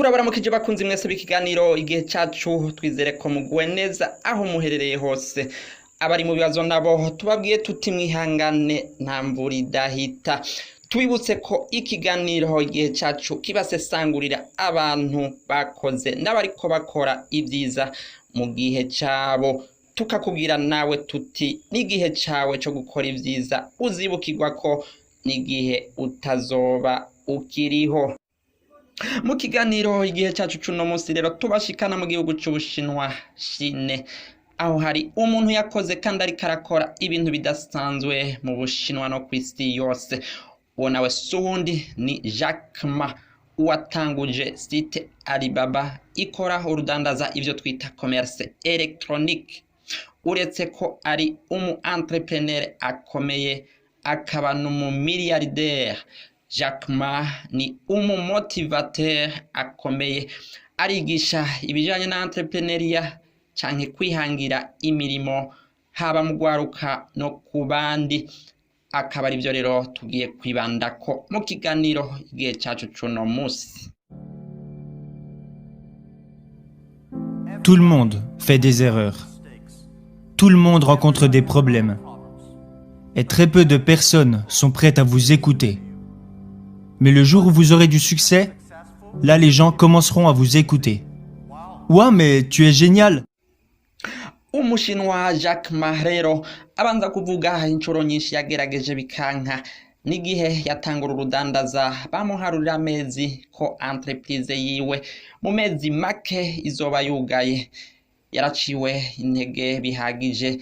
turabaramukije bakunzi mwese b'ikiganiro igihe cacu twizere ko muguwe neza aho muherereye hose abari mu bibazo nabo tubabwiye tuti mwihangane nta mvura idahita tubibutse ko ikiganiro igihe cacu kibasesangurira abantu bakoze n'abariko bakora ivyiza mu gihe cabo tukakubwira nawe tuti n'igihe cawe cyo gukora ivyiza uzibukirwako n'igihe utazoba ukiriho. Mu kiganiro igihe cyacu cuno munsi rero tubashikana mu gihugu c'Ubushinwa Chine, aho hari umuntu yakoze kandi ariko arakora ibintu bidasanzwe mu Bushinwa no kw'isi yose. Uwo nawe sundi ni Jack Ma watanguje site Alibaba ikora urudandaza ivyo twita commerce electronique. Uretse ko ari entrepreneur akomeye akaba n'umu milliardaire, Jack Ma ni motivateur akomeye arigisha ibijanye na entrepreneuria canke kwihangira imirimo haba mu gwaruka no kubandi. Akaba ari byo rero tugiye kwibandako mu kiganiro igihe cacu cuno musi. Tout le monde fait des erreurs. Tout le monde rencontre des problèmes. Et très peu de personnes sont prêtes à vous écouter. Mais le jour où vous aurez du succès, là les gens commenceront à vous écouter. Ouah, mais tu es génial! Umushinwa Jack Ma rero abanza kuvuga incuro nyinshi yagerageje bikanka n'igihe yatangura urudandaza bamuharurira amezi ko entreprise yiwe mu mezi make izoba yugaye. Yaraciwe intege bihagije,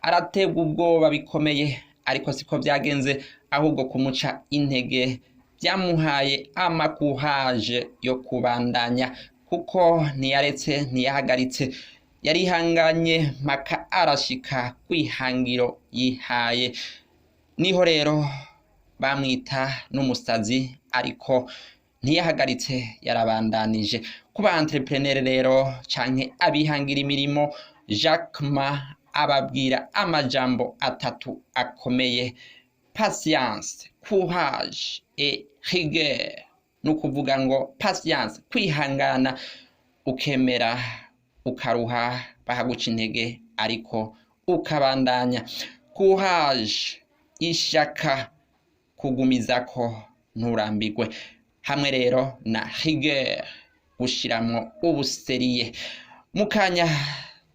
arategwa ubwoba bikomeye, ariko siko byagenze, ahubwo kumuca intege byamuhaye amakuhaje yo kubandanya, kuko ntiyaretse ntiyahagaritse, yarihanganye maka arashika kwihangiro yihaye. Niho rero bamwita n'umusazi, ariko ntiyahagaritse, yarabandanije kuba entrepreneur rero canke abihangira imirimo. Jack Ma ababwira amajambo atatu akomeye: patience, courage et rigueur. Nukuvuga ngo patience, kwihangana, ukemera ukaruha bahaguca intege ariko ukabandanya; courage, ishaka, kugumizako nturambirwe; hamwe rero na rigueur, gushiramwo ubuseriye. Mukanya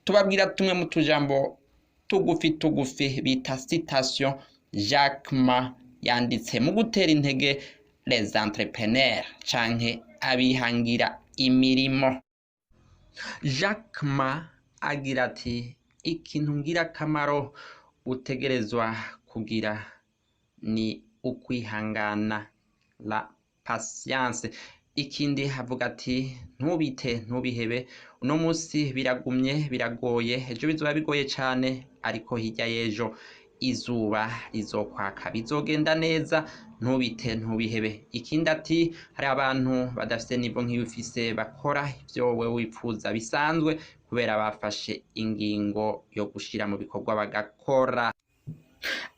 tubabwira tumwe mu tujambo tugufi bita citation Jack Ma yanditse mu gutera intege les entrepreneurs canke abihangira imirimo. Jack Ma agira ati, ikintu ngira kamaro utegerezwa kugira ni ukwihangana, la patience. Ikindi havuga ati, ntubihebe, uno munsi biragumye biragoye, ejo bizoba bigoye cane, ariko hirya y'ejo izuba rizokwaka, bizogenda neza, ntubihebe. Ikindi ati, hari abantu badafite nivo nk'ibifise bakora ivyo wewe wipfuza bisanzwe kubera bafashe ingingo yo gushira mu bikorwa bagakora.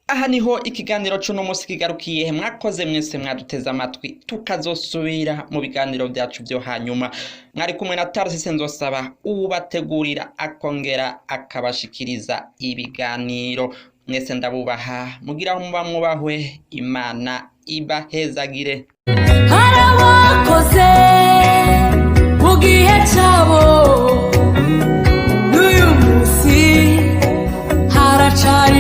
Aha niho ikiganiro cuno musi kigarukiye. Mwakoze mwese mwaduteza amatwi, tukazosubira mu biganiro byacu byo hanyuma. Mwari kumwe na Tarsise Nzosaba ubategurira akongera akabashikiriza ibiganiro. Mwese ndabubaha, mugira aho muba mwubahwe, Imana ibahezagire. Harawakoze mu gihe cyabo n'uyu munsi haracari